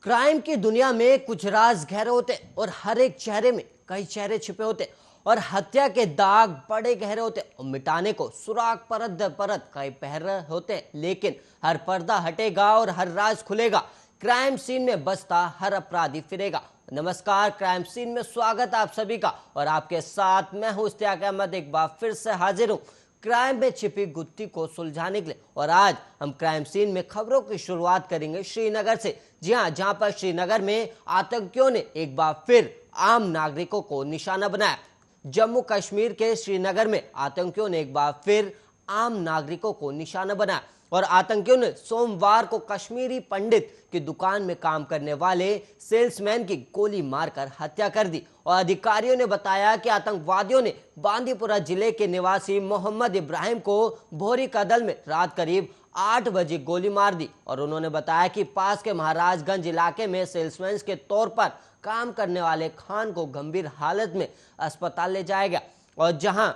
Crime की दुनिया में कुछ राज गहरे होते और हर एक चेहरे में कई चेहरे छिपे होते और हत्या के दाग बड़े गहरे होते और मिटाने को सुराग परत दर परत कई पहर होते, लेकिन हर पर्दा हटेगा और हर राज खुलेगा। क्राइम सीन में बसता हर अपराधी फिरेगा। नमस्कार, क्राइम सीन में स्वागत आप सभी का और आपके साथ मैं हूं इश्तियाक अहमद। एक बार फिर से हाजिर हूं क्राइम में छिपी गुत्थी को सुलझाने के लिए। और आज हम क्राइम सीन में खबरों की शुरुआत करेंगे श्रीनगर से। जी हां, जहां पर श्रीनगर में आतंकियों ने एक बार फिर आम नागरिकों को निशाना बनाया। जम्मू कश्मीर के श्रीनगर में आतंकियों ने एक बार फिर आम नागरिकों को निशाना बनाया और आतंकियों ने सोमवार को कश्मीरी पंडित की दुकान में काम करने वाले सेल्समैन की गोली मारकर हत्या कर दी। और अधिकारियों ने बताया कि आतंकवादियों ने बांदीपुरा जिले के निवासी मोहम्मद इब्राहिम को भोरी कदल में रात करीब 8 बजे गोली मार दी। और उन्होंने बताया कि पास के महाराजगंज इलाके में सेल्समैन के तौर पर काम करने वाले खान को गंभीर हालत में अस्पताल ले जाया गया और जहां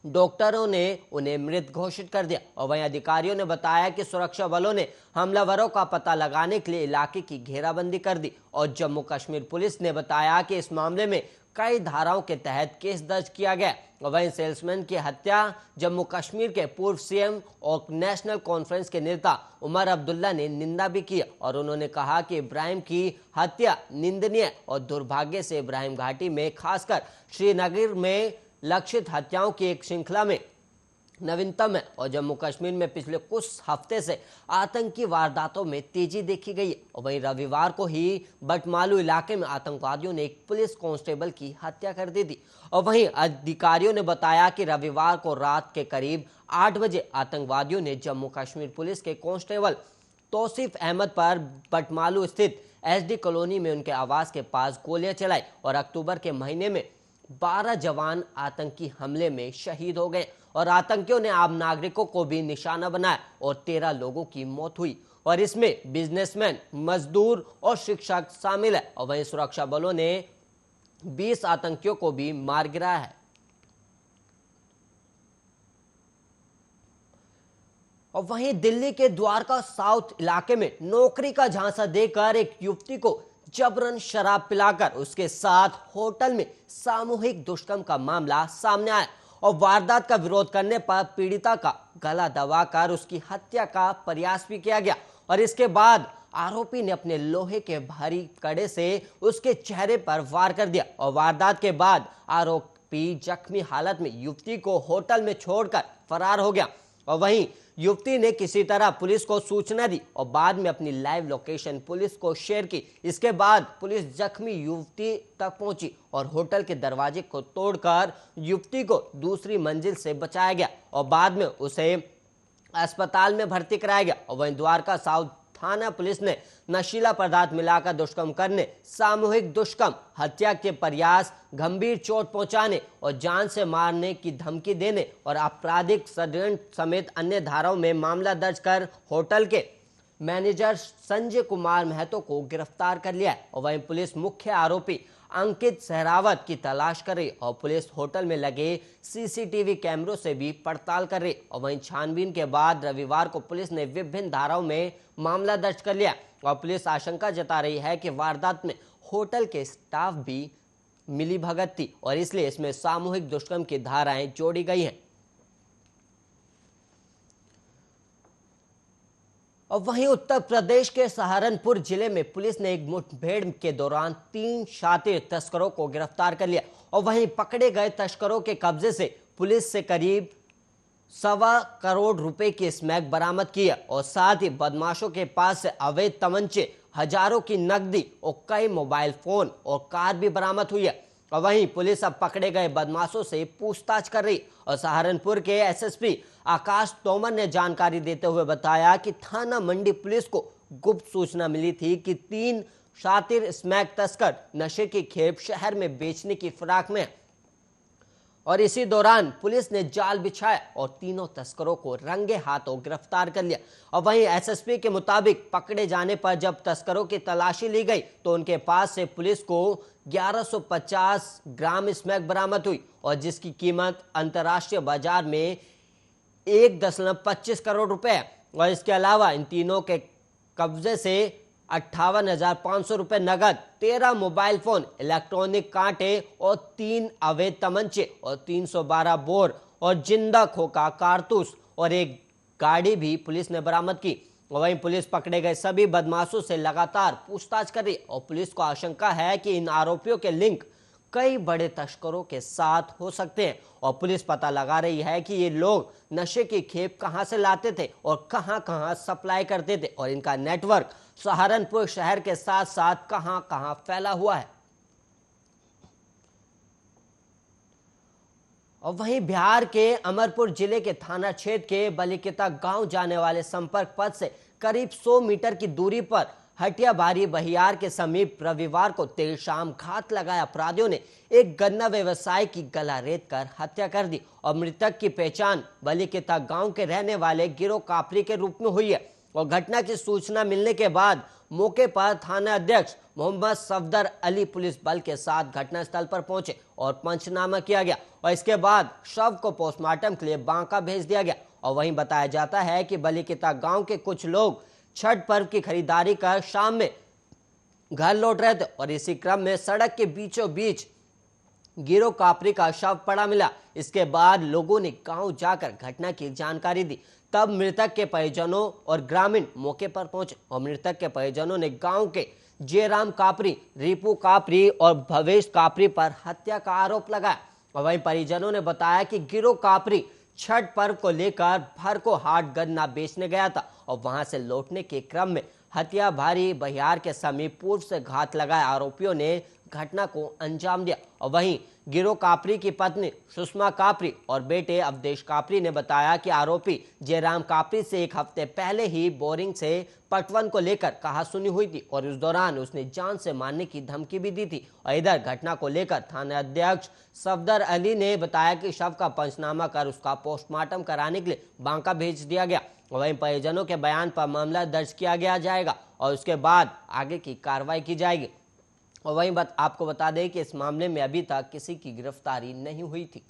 डॉक्टरों ने उन्हें मृत घोषित कर दिया। और वहीं अधिकारियों ने बताया कि सुरक्षा बलों ने हमलावरों का पता लगाने के लिए इलाके की घेराबंदी कर दी। और जम्मू कश्मीर पुलिस ने बताया कि इस मामले में कई धाराओं के तहत केस दर्ज किया गया। और वहीं सेल्समैन की हत्या जम्मू कश्मीर के पूर्व सीएम और नेशनल कॉन्फ्रेंस के नेता उमर अब्दुल्ला ने निंदा भी की और उन्होंने कहा कि इब्राहिम की हत्या निंदनीय और दुर्भाग्य से इब्राहिम घाटी में खासकर श्रीनगर में लक्षित हत्याओं की एक श्रृंखला में नवीनतम है। और जम्मू कश्मीर में पिछले कुछ हफ्ते से आतंकी वारदातों में तेजी देखी गई है। और वहीं रविवार को ही बटमालू इलाके में आतंकवादियों ने एक पुलिस कांस्टेबल की हत्या कर दी थी। और वहीं अधिकारियों ने बताया कि रविवार को रात के करीब 8 बजे आतंकवादियों ने जम्मू कश्मीर पुलिस के कांस्टेबल तौसीफ अहमद पर बटमालू स्थित एसडी कॉलोनी में उनके आवास के पास गोलियां चलाई और अक्टूबर के महीने में 12 जवान आतंकी हमले में शहीद हो गए और आतंकियों ने आम नागरिकों को भी निशाना बनाया और 13 लोगों की मौत हुई और इसमें बिजनेसमैन, मजदूर और शिक्षक शामिल है। और वहीं सुरक्षा बलों ने 20 आतंकियों को भी मार गिराया है। और वहीं दिल्ली के द्वारका साउथ इलाके में नौकरी का झांसा देकर एक युवती को जबरन शराब पिलाकर उसके साथ होटल में सामूहिक दुष्कर्म का मामला सामने आया और वारदात का विरोध करने पर पीड़िता का गला दबाकर उसकी हत्या का प्रयास भी किया गया। और इसके बाद आरोपी ने अपने लोहे के भारी कड़े से उसके चेहरे पर वार कर दिया और वारदात के बाद आरोपी जख्मी हालत में युवती को होटल में छोड़कर फरार हो गया। और वहीं युवती ने किसी तरह पुलिस को सूचना दी और बाद में अपनी लाइव लोकेशन पुलिस को शेयर की। इसके बाद पुलिस जख्मी युवती तक पहुंची और होटल के दरवाजे को तोड़कर युवती को दूसरी मंजिल से बचाया गया और बाद में उसे अस्पताल में भर्ती कराया गया। और वहीं द्वारका साउथ थाना पुलिस ने नशीला पदार्थ मिलाकर दुष्कर्म करने, सामूहिक दुष्कर्म, हत्या के प्रयास, गंभीर चोट पहुंचाने और जान से मारने की धमकी देने और आपराधिक षड्यंत्र समेत अन्य धाराओं में मामला दर्ज कर होटल के मैनेजर संजय कुमार महतो को गिरफ्तार कर लिया है। और वहीं पुलिस मुख्य आरोपी अंकित सहरावत की तलाश कर रही और पुलिस होटल में लगे सीसीटीवी कैमरों से भी पड़ताल कर रही। और वहीं छानबीन के बाद रविवार को पुलिस ने विभिन्न धाराओं में मामला दर्ज कर लिया और पुलिस आशंका जता रही है कि वारदात में होटल के स्टाफ भी मिलीभगत थी और इसलिए इसमें सामूहिक दुष्कर्म की धाराएं जोड़ी गई हैं। और वहीं उत्तर प्रदेश के सहारनपुर जिले में पुलिस ने एक मुठभेड़ के दौरान 3 शातिर तस्करों को गिरफ्तार कर लिया और वहीं पकड़े गए तस्करों के कब्जे से पुलिस से करीब 1.25 करोड़ रुपए की स्मैक बरामद की है और साथ ही बदमाशों के पास से अवैध तमंचे, हजारों की नकदी और कई मोबाइल फोन और कार भी बरामद हुई है। और वहीं पुलिस अब पकड़े गए बदमाशों से पूछताछ कर रही और सहारनपुर के एसएसपी आकाश तोमर ने जानकारी देते हुए बताया कि थाना मंडी पुलिस को गुप्त सूचना मिली थी कि 3 शातिर स्मैक तस्कर नशे की खेप शहर में बेचने की फिराक में और इसी दौरान पुलिस ने जाल बिछाया और तीनों तस्करों को रंगे हाथों गिरफ्तार कर लिया। और वहीं एसएसपी के मुताबिक पकड़े जाने पर जब तस्करों की तलाशी ली गई तो उनके पास से पुलिस को 1150 ग्राम स्मैक बरामद हुई और जिसकी कीमत अंतर्राष्ट्रीय बाजार में 1.25 करोड़ रुपए है। और इसके अलावा इन तीनों के कब्जे से 58,500 रुपए नगद, 13 मोबाइल फोन, इलेक्ट्रॉनिक कांटे और 3 अवैध तमंचे और 312 बोर और जिंदा खोखा कारतूस और एक गाड़ी भी पुलिस ने बरामद की। वहीं पुलिस पकड़े गए सभी बदमाशों से लगातार पूछताछ कर रही है और पुलिस को आशंका है कि इन आरोपियों के लिंक कई बड़े तस्करों के साथ हो सकते हैं और पुलिस पता लगा रही है कि ये लोग नशे की खेप कहां से लाते थे और कहां कहां सप्लाई करते थे और इनका नेटवर्क सहारनपुर शहर के साथ साथ कहां कहां फैला हुआ है। और वहीं बिहार के अमरपुर जिले के थाना क्षेत्र के बलिकिता गांव जाने वाले संपर्क पथ से करीब 100 मीटर की दूरी पर हटियाबारी बहियार के समीप रविवार को देर शाम घात लगाए अपराधियों ने एक गन्ना व्यवसायी की गला रेत कर हत्या कर दी और मृतक की पहचान बलिकिता गांव के रहने वाले गिरोह कापरी के रूप में हुई है। और घटना की सूचना मिलने के बाद मौके पर थाना अध्यक्ष मोहम्मद सफदर अली पुलिस बल के साथ घटनास्थल पर पहुंचे और पंचनामा किया गया और इसके बाद शव को पोस्टमार्टम के लिए बांका भेज दिया गया। और वहीं बताया जाता है कि बलिकिता गांव के कुछ लोग छठ पर्व की खरीदारी कर शाम में घर लौट रहे थे और इसी क्रम में सड़क के बीचों बीच गिरोह कापरी का शव पड़ा मिला। इसके बाद लोगों ने गांव जाकर घटना की जानकारी दी। तब मृतक के परिजनों और ग्रामीण मौके पर पहुंचे और मृतक के परिजनों ने गांव के जयराम कापरी, रिपू कापरी और भवेश कापरी पर हत्या का आरोप लगाया। और वहीं परिजनों ने बताया कि गिरोह कापरी छठ पर्व को लेकर भर को हाट गन्ना बेचने गया था और वहां से लौटने के क्रम में हटियाबारी बहियार के समीप पूर्व से घात लगाए आरोपियों ने घटना को अंजाम दिया। और वहीं गिरोह कापरी की पत्नी सुषमा कापरी और बेटे अवधेश कापरी ने बताया कि आरोपी जयराम कापरी से एक हफ्ते पहले ही बोरिंग से पटवन को लेकर कहा सुनी हुई थी और उस दौरान उसने जान से मारने की धमकी भी दी थी। और इधर घटना को लेकर थाना अध्यक्ष सफदर अली ने बताया कि शव का पंचनामा कर उसका पोस्टमार्टम कराने के लिए बांका भेज दिया गया। वहीं परिजनों के बयान पर मामला दर्ज किया गया जाएगा और उसके बाद आगे की कार्रवाई की जाएगी। और वहीं आपको बता दें कि इस मामले में अभी तक किसी की गिरफ्तारी नहीं हुई थी।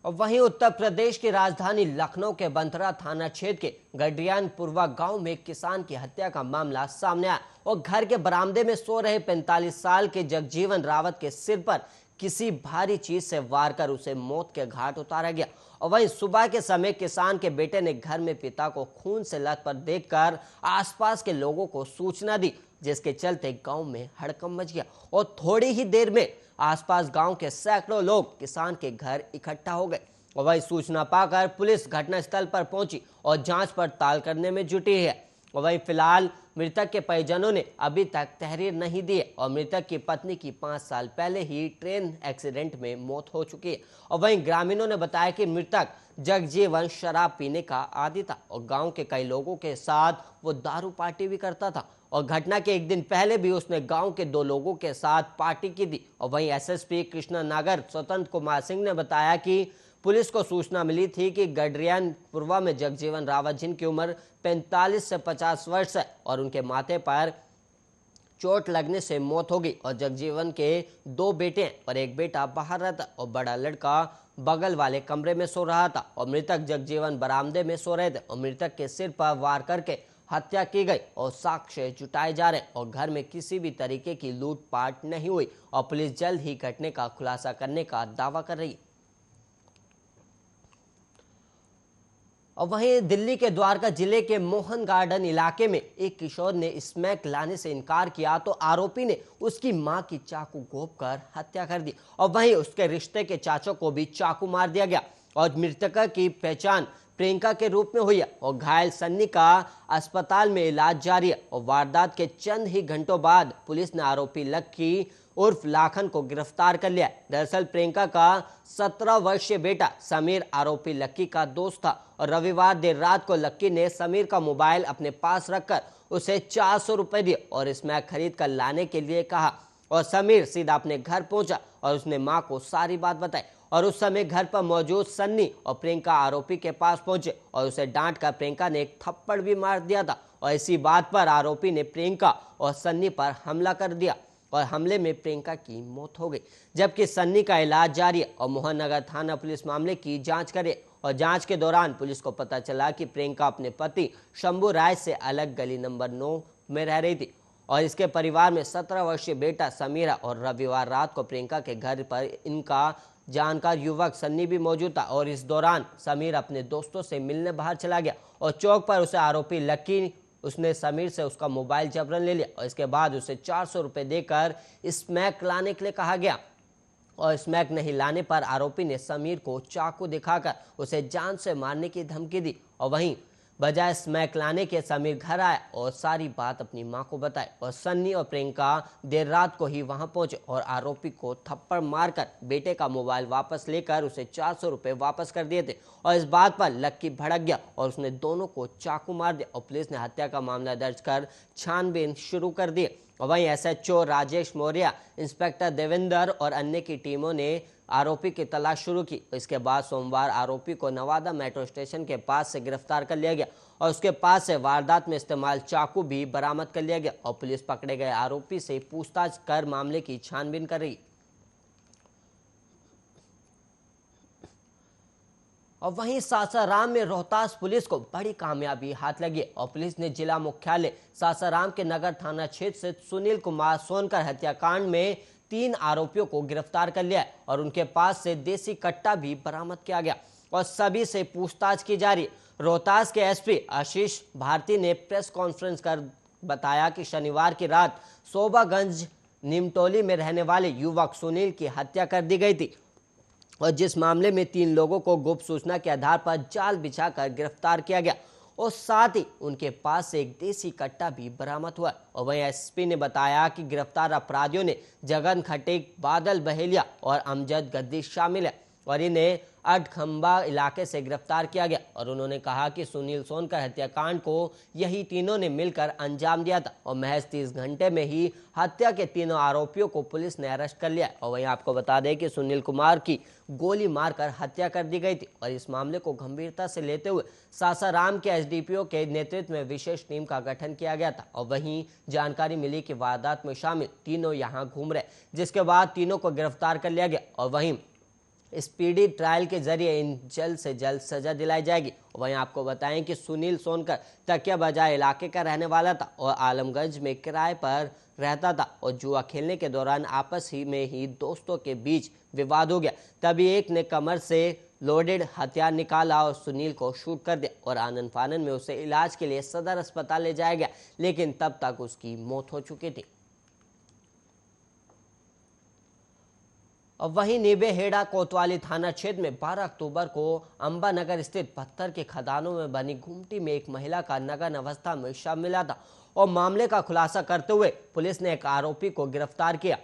और वहीं उत्तर प्रदेश की राजधानी लखनऊ के बंतरा थाना क्षेत्र के गडियानपुरवा गांव में एक किसान की हत्या का मामला सामने आया और घर के बरामदे में सो रहे 45 साल के जगजीवन रावत के सिर पर किसी भारी चीज से वार कर उसे मौत के घाट उतारा गया। और वहीं सुबह के समय किसान के बेटे ने घर में पिता को खून से लथपथ देखकर आसपास के लोगों को सूचना दी, जिसके चलते गांव में हड़कंप मच गया और थोड़ी ही देर में आसपास गांव के सैकड़ों लोग किसान के घर इकट्ठा हो गए। और वही सूचना पाकर पुलिस घटनास्थल पर पहुंची और जांच पड़ताल करने में जुटी है। और वहीं फिलहाल मृतक के परिजनों ने अभी तक तहरीर नहीं दी है और मृतक की पत्नी की 5 साल पहले ही ट्रेन एक्सीडेंट में मौत हो चुकी है। और वहीं ग्रामीणों ने बताया कि मृतक जगजीवन शराब पीने का आदी था और गांव के कई लोगों के साथ वो दारू पार्टी भी करता था और घटना के एक दिन पहले भी उसने गांव के 2 लोगों के साथ पार्टी की थी। और वहीं एसएसपी कृष्णा नागर स्वतंत्र कुमार सिंह ने बताया कि पुलिस को सूचना मिली थी कि गडियानपुरवा में जगजीवन रावत जिनकी उम्र 45 से 50 वर्ष है और उनके माथे पर चोट लगने से मौत हो गई और जगजीवन के 2 बेटे हैं और एक बेटा बाहर रहता और बड़ा लड़का बगल वाले कमरे में सो रहा था और मृतक जगजीवन बरामदे में सो रहे थे और मृतक के सिर पर वार करके हत्या की गई और साक्ष्य जुटाए जा रहे और घर में किसी भी तरीके की लूटपाट नहीं हुई और पुलिस जल्द ही घटने का खुलासा करने का दावा कर रही है। और वहीं दिल्ली के द्वारका जिले के मोहन गार्डन इलाके में एक किशोर ने स्मैक लाने से इनकार किया तो आरोपी ने उसकी मां की चाकू घोंपकर हत्या कर दी और वहीं उसके रिश्ते के चाचा को भी चाकू मार दिया गया और मृतका की पहचान प्रियंका के रूप में हुई है और घायल सन्नी का अस्पताल में इलाज जारी है। और वारदात के चंद ही घंटों बाद पुलिस ने आरोपी लक्की उर्फ लाखन को गिरफ्तार कर लिया। दरअसल प्रियंका का 17 वर्षीय बेटा समीर आरोपी लक्की का दोस्त था और रविवार देर रात को लक्की ने समीर का मोबाइल अपने पास रखकर उसे 400 रुपए दिए और स्मैक खरीद कर लाने के लिए कहा और समीर सीधा अपने घर पहुंचा और उसने मां को सारी बात बताई और उस समय घर पर मौजूद सन्नी और प्रियंका आरोपी के पास पहुंचे और उसे डांट कर प्रियंका ने एक थप्पड़ भी मार दिया था और इसी बात पर आरोपी ने प्रियंका और सन्नी पर हमला कर दिया और हमले में प्रियंका की मौत हो गई, जबकि सन्नी का इलाज जारी है और मोहन नगर थाना पुलिस मामले की जांच करे और जांच के दौरान पुलिस को पता चला कि प्रियंका अपने पति शंभू राय से अलग गली नंबर 9 में रह रही थी और इसके परिवार में 17 वर्षीय बेटा समीरा और रविवार रात को प्रियंका के घर पर इनका जानकार युवक सन्नी भी मौजूद था और इस दौरान समीर अपने दोस्तों से मिलने बाहर चला गया और चौक पर उसे आरोपी लक्की उसने समीर से उसका मोबाइल जबरन ले लिया और इसके बाद उसे 400 रुपये देकर स्मैक लाने के लिए कहा गया और स्मैक नहीं लाने पर आरोपी ने समीर को चाकू दिखाकर उसे जान से मारने की धमकी दी और वहीं बजाय स्मैक लाने के समीर घर आया और सारी बात अपनी मां को बताई और सन्नी और प्रियंका देर रात को ही वहां पहुंचे और आरोपी को थप्पड़ मारकर बेटे का मोबाइल वापस लेकर उसे 400 रुपये वापस कर दिए थे और इस बात पर लक्की भड़क गया और उसने दोनों को चाकू मार दिया और पुलिस ने हत्या का मामला दर्ज कर छानबीन शुरू कर दी और वहीं एसएचओ राजेश मौर्य, इंस्पेक्टर देवेंद्र और अन्य की टीमों ने आरोपी की तलाश शुरू की। इसके बाद सोमवार आरोपी को नवादा मेट्रो स्टेशन के पास से गिरफ्तार कर लिया गया और उसके पास से वारदात में इस्तेमाल चाकू भी बरामद कर लिया गया और पुलिस पकड़े गए आरोपी से पूछताछ कर मामले की छानबीन कर रही। और वहीं सासाराम में रोहतास पुलिस को बड़ी कामयाबी हाथ लगी और पुलिस ने जिला मुख्यालय सासाराम के नगर थाना क्षेत्र से सुनील कुमार सोनकर हत्याकांड में 3 आरोपियों को गिरफ्तार कर लिया और उनके पास से देसी कट्टा भी बरामद किया गया और सभी से पूछताछ की जा रही। रोहतास के एसपी आशीष भारती ने प्रेस कॉन्फ्रेंस कर बताया कि शनिवार की रात शोभागंज निमटोली में रहने वाले युवक सुनील की हत्या कर दी गई थी और जिस मामले में 3 लोगों को गुप्त सूचना के आधार पर जाल बिछाकर गिरफ्तार किया गया और साथ ही उनके पास से एक देसी कट्टा भी बरामद हुआ और वहीं एसपी ने बताया कि गिरफ्तार अपराधियों ने जगन खटीक, बादल बहेलिया और अमजद गद्दी शामिल है और इन्हें अडखंबा इलाके से गिरफ्तार किया गया और उन्होंने कहा कि सुनील सोनकर हत्याकांड को यही तीनों ने मिलकर अंजाम दिया था और महज 30 घंटे में ही हत्या के तीनों आरोपियों को पुलिस ने अरेस्ट कर लिया और वहीं आपको बता दें कि सुनील कुमार की गोली मारकर हत्या कर दी गई थी और इस मामले को गंभीरता से लेते हुए सासाराम के एसडीपीओ के नेतृत्व में विशेष टीम का गठन किया गया था और वहीं जानकारी मिली कि वारदात में शामिल तीनों यहां घूम रहे, जिसके बाद तीनों को गिरफ्तार कर लिया गया और वहीं स्पीडी ट्रायल के जरिए इन जल्द से जल्द सजा दिलाई जाएगी। वहीं आपको बताएं कि सुनील सोनकर तकिया बाजार इलाके का रहने वाला था और आलमगंज में किराए पर रहता था और जुआ खेलने के दौरान आपस ही में ही दोस्तों के बीच विवाद हो गया। तभी एक ने कमर से लोडेड हथियार निकाला और सुनील को शूट कर दिया और आनन फानन में उसे इलाज के लिए सदर अस्पताल ले जाया गया, लेकिन तब तक उसकी मौत हो चुकी थी। और वहीं नीबेहेड़ा कोतवाली थाना क्षेत्र में 12 अक्टूबर को अंबानगर स्थित पत्थर के खदानों में बनी गुमटी में एक महिला का नग्न अवस्था में शव मिला था और मामले का खुलासा करते हुए पुलिस ने एक आरोपी को गिरफ्तार किया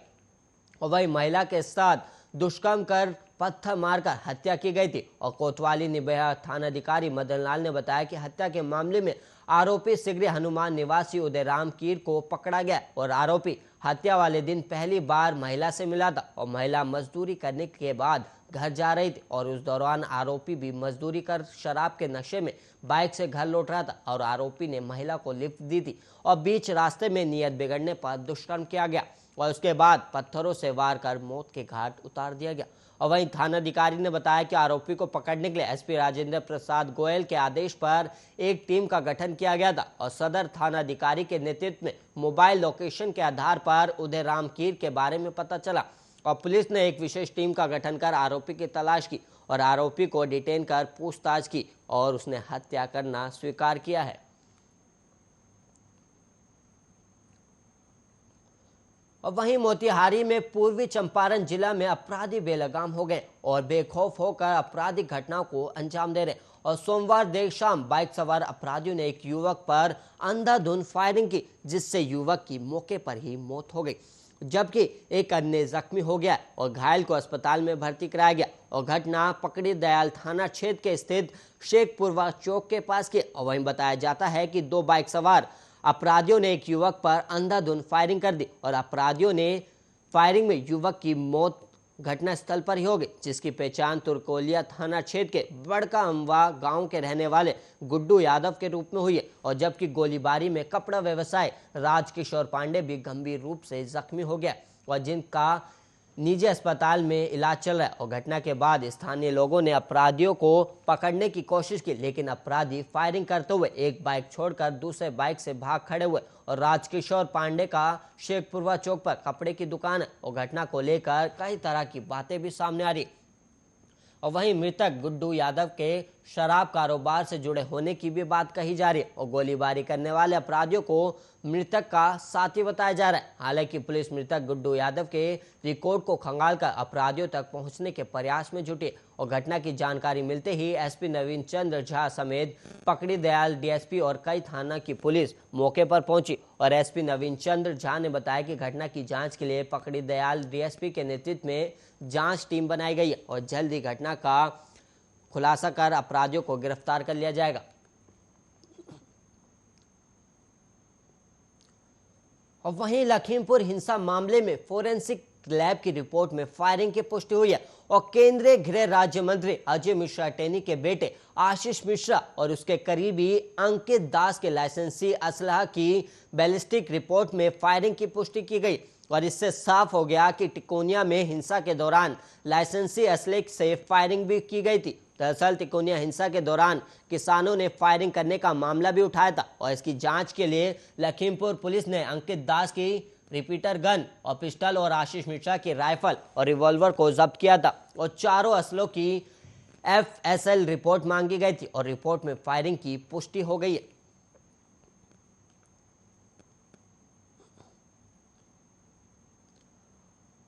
और वही महिला के साथ दुष्कर्म कर पत्थर मारकर हत्या की गई थी और कोतवाली निबेहा थानाधिकारी मदन लाल ने बताया कि हत्या के मामले में आरोपी सिगरी हनुमान निवासी उदयराम कीर को पकड़ा गया और आरोपी हत्या वाले दिन पहली बार महिला से मिला था और महिला मजदूरी करने के बाद घर जा रही थी और उस दौरान आरोपी भी मजदूरी कर शराब के नशे में बाइक से घर लौट रहा था और आरोपी ने महिला को लिफ्ट दी थी और बीच रास्ते में नियत बिगड़ने पर दुष्कर्म किया गया और उसके बाद पत्थरों से वार कर मौत के घाट उतार दिया गया। और वहीं थानाधिकारी ने बताया कि आरोपी को पकड़ने के लिए एसपी राजेंद्र प्रसाद गोयल के आदेश पर एक टीम का गठन किया गया था और सदर थानाधिकारी के नेतृत्व में मोबाइल लोकेशन के आधार पर उदयराम कीर के बारे में पता चला और पुलिस ने एक विशेष टीम का गठन कर आरोपी की तलाश की और आरोपी को डिटेन कर पूछताछ की और उसने हत्या करना स्वीकार किया है। और वहीं मोतिहारी में पूर्वी चंपारण जिला में अपराधी बेलगाम हो गए और बेखौफ होकर आपराधिक घटनाओं को अंजाम दे रहे और सोमवार देर शाम बाइक सवार अपराधियों ने एक युवक पर अंधाधुंध फायरिंग की जिससे युवक की मौके पर ही मौत हो गई जबकि एक अन्य जख्मी हो गया और घायल को अस्पताल में भर्ती कराया गया और घटना पकड़ी दयाल थाना क्षेत्र के स्थित शेखपुरवा चौक के पास की और वहीं बताया जाता है कि 2 बाइक सवार अपराधियों ने एक युवक पर अंधाधुंध फायरिंग कर दी और अपराधियों ने फायरिंग में युवक की मौत घटनास्थल पर ही हो गई जिसकी पहचान तुर्कोलिया थाना क्षेत्र के बड़का अम्बा गांव के रहने वाले गुड्डू यादव के रूप में हुई है और जबकि गोलीबारी में कपड़ा व्यवसाय राजकिशोर पांडे भी गंभीर रूप से जख्मी हो गया और जिनका निजी अस्पताल में इलाज चल रहा है और घटना के बाद स्थानीय लोगों ने अपराधियों को पकड़ने की कोशिश की, लेकिन अपराधी फायरिंग करते हुए एक बाइक छोड़कर दूसरे बाइक से भाग खड़े हुए। और राजकिशोर पांडे का शेखपुरवा चौक पर कपड़े की दुकान है और घटना को लेकर कई तरह की बातें भी सामने आ रही। और वहीं मृतक गुड्डू यादव के शराब कारोबार से जुड़े होने की भी बात कही जा रही है और गोलीबारी करने वाले अपराधियों को मृतक का साथी बताया जा रहा है। हालांकि पुलिस मृतक गुड्डू यादव के रिकॉर्ड को खंगालकर अपराधियों तक पहुंचने के प्रयास में जुटी और घटना की जानकारी मिलते ही एसपी नवीन चंद्र झा समेत पकड़ी दयाल डीएसपी और कई थाना की पुलिस मौके पर पहुंची। और एसपी नवीन चंद्र झा ने बताया कि घटना की जांच के लिए पकड़ी दयाल डीएसपी के नेतृत्व में जांच टीम बनाई गई है और जल्द ही घटना का खुलासा कर अपराधियों को गिरफ्तार कर लिया जाएगा। और वहीं लखीमपुर हिंसा मामले में फोरेंसिक लैब की रिपोर्ट में फायरिंग की पुष्टि हुई है और केंद्रीय गृह राज्य मंत्री अजय मिश्रा टेनी के बेटे आशीष मिश्रा और उसके करीबी अंकित दास के लाइसेंसी असलहा की बैलिस्टिक रिपोर्ट में फायरिंग की पुष्टि की गई। और इससे साफ हो गया कि टिकोनिया में हिंसा के दौरान लाइसेंसी असले से फायरिंग भी की गई थी। दरअसल तिकोनिया हिंसा के दौरान किसानों ने फायरिंग करने का मामला भी उठाया था और इसकी जांच के लिए लखीमपुर पुलिस ने अंकित दास की रिपीटर गन और पिस्टल और आशीष मिश्रा की राइफल और रिवॉल्वर को जब्त किया था और चारों असलों की FSL रिपोर्ट मांगी गई थी और रिपोर्ट में फायरिंग की पुष्टि हो गई है।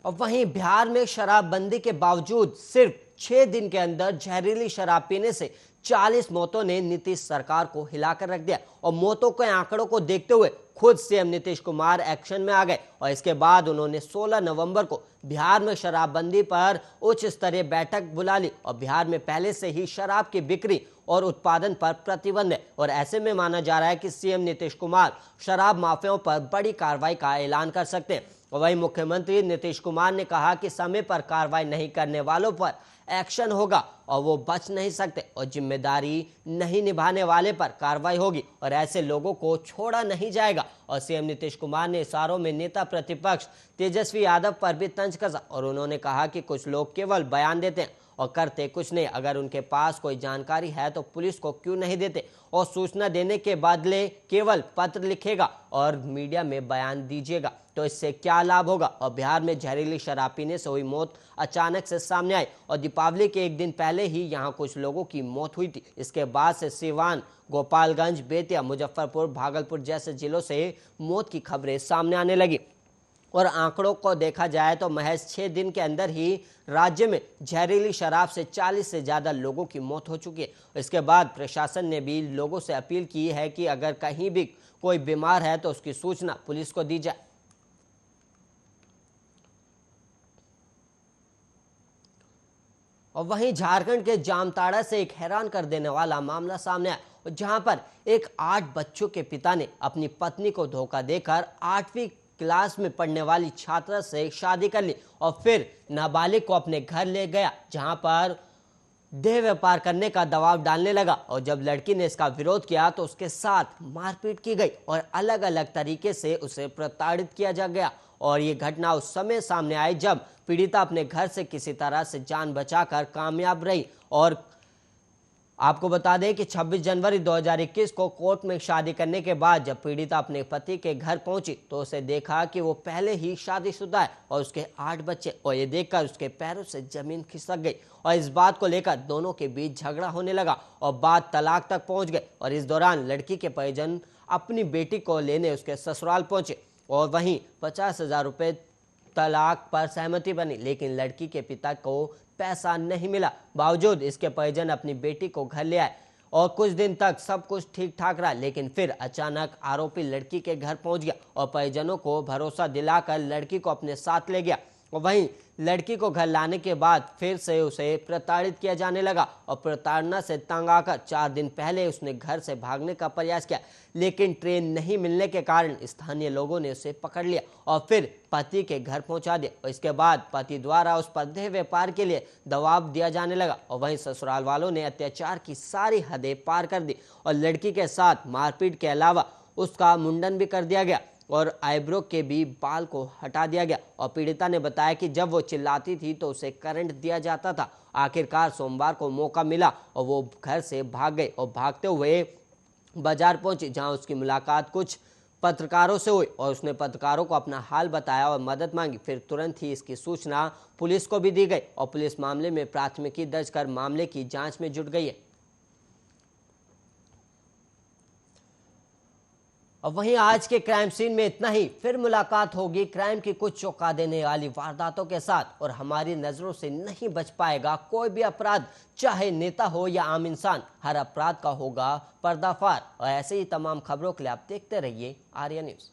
और वहीं बिहार में शराबबंदी के बावजूद सिर्फ 6 दिन के अंदर जहरीली शराब पीने से 40 मौतों ने नीतीश सरकार को हिलाकर रख दिया और मौतों के आंकड़ों को देखते हुए खुद सीएम नीतीश कुमार एक्शन में आ गए और इसके बाद उन्होंने 16 नवंबर को बिहार में शराबबंदी पर उच्च स्तरीय बैठक बुला ली और बिहार में पहले से ही शराब की बिक्री और उत्पादन पर प्रतिबंध है और ऐसे में माना जा रहा है कि सीएम नीतीश कुमार शराब माफियाओं पर बड़ी कार्रवाई का ऐलान कर सकते हैं। और वहीं मुख्यमंत्री नीतीश कुमार ने कहा कि समय पर कार्रवाई नहीं करने वालों पर एक्शन होगा और वो बच नहीं सकते और जिम्मेदारी नहीं निभाने वाले पर कार्रवाई होगी और ऐसे लोगों को छोड़ा नहीं जाएगा। और सीएम नीतीश कुमार ने इशारों में नेता प्रतिपक्ष तेजस्वी यादव पर भी तंज कसा और उन्होंने कहा कि कुछ लोग केवल बयान देते हैं और करते कुछ नहीं। अगर उनके पास कोई जानकारी है तो पुलिस को क्यों नहीं देते और सूचना देने के बदले केवल पत्र लिखेगा और मीडिया में बयान दीजिएगा तो इससे क्या लाभ होगा। और बिहार में जहरीली शराब पीने से हुई मौत अचानक से सामने आई और दीपावली के एक दिन पहले ही यहां कुछ लोगों की मौत हुई थी। इसके बाद से सिवान, गोपालगंज, बेतिया, मुजफ्फरपुर, भागलपुर जैसे जिलों से मौत की खबरें सामने आने लगी। और आंकड़ों को देखा जाए तो महज 6 दिन के अंदर ही राज्य में जहरीली शराब से 40 से ज्यादा लोगों की मौत हो चुकी है। इसके बाद प्रशासन ने भी लोगों से अपील की है कि अगर कहीं भी कोई बीमार है तो उसकी सूचना पुलिस को दी जाए। और वहीं झारखंड के जामताड़ा से एक हैरान कर देने वाला मामला सामने आया जहां पर एक 8 बच्चों के पिता ने अपनी पत्नी को धोखा देकर 8वीं क्लास में पढ़ने वाली छात्रा से शादी कर ली और फिर नाबालिग को अपने घर ले गया जहां पर देह व्यापार करने का दबाव डालने लगा। और जब लड़की ने इसका विरोध किया तो उसके साथ मारपीट की गई और अलग अलग तरीके से उसे प्रताड़ित किया जा गया। और ये घटना उस समय सामने आई जब पीड़िता अपने घर से किसी तरह से जान बचाकर कामयाब रही। और आपको बता दें कि 26 जनवरी 2021 को कोर्ट में शादी करने के बाद जब पीड़िता अपने पति के घर पहुंची तो उसे देखा कि वो पहले ही शादीशुदा है और उसके 8 बच्चे। और ये देखकर उसके पैरों से जमीन खिसक गई और इस बात को लेकर दोनों के बीच झगड़ा होने लगा और बात तलाक तक पहुंच गई। और इस दौरान लड़की के परिजन अपनी बेटी को लेने उसके ससुराल पहुंचे और वहीं 50,000 रुपये तलाक पर सहमति बनी, लेकिन लड़की के पिता को पैसा नहीं मिला। बावजूद इसके परिजन अपनी बेटी को घर ले आए और कुछ दिन तक सब कुछ ठीक ठाक रहा, लेकिन फिर अचानक आरोपी लड़की के घर पहुंच गया और परिजनों को भरोसा दिलाकर लड़की को अपने साथ ले गया। और वहीं लड़की को घर लाने के बाद फिर से उसे प्रताड़ित किया जाने लगा और प्रताड़ना से तंग आकर 4 दिन पहले उसने घर से भागने का प्रयास किया, लेकिन ट्रेन नहीं मिलने के कारण स्थानीय लोगों ने उसे पकड़ लिया और फिर पति के घर पहुंचा दिया। और इसके बाद पति द्वारा उस पर देह व्यापार के लिए दबाव दिया जाने लगा और वहीं ससुराल वालों ने अत्याचार की सारी हदें पार कर दी और लड़की के साथ मारपीट के अलावा उसका मुंडन भी कर दिया गया। और आईब्रो के भी बाल को हटा दिया गया। और पीड़िता ने बताया कि जब वो चिल्लाती थी तो उसे करंट दिया जाता था। आखिरकार सोमवार को मौका मिला और वो घर से भाग गई और भागते हुए बाजार पहुंची, जहां उसकी मुलाकात कुछ पत्रकारों से हुई और उसने पत्रकारों को अपना हाल बताया और मदद मांगी। फिर तुरंत ही इसकी सूचना पुलिस को भी दी गई और पुलिस मामले में प्राथमिकी दर्ज कर मामले की जांच में जुट गई है। और वहीं आज के क्राइम सीन में इतना ही। फिर मुलाकात होगी क्राइम की कुछ चौंका देने वाली वारदातों के साथ, और हमारी नजरों से नहीं बच पाएगा कोई भी अपराध, चाहे नेता हो या आम इंसान। हर अपराध का होगा पर्दाफाश। और ऐसे ही तमाम खबरों के लिए आप देखते रहिए आर्या न्यूज।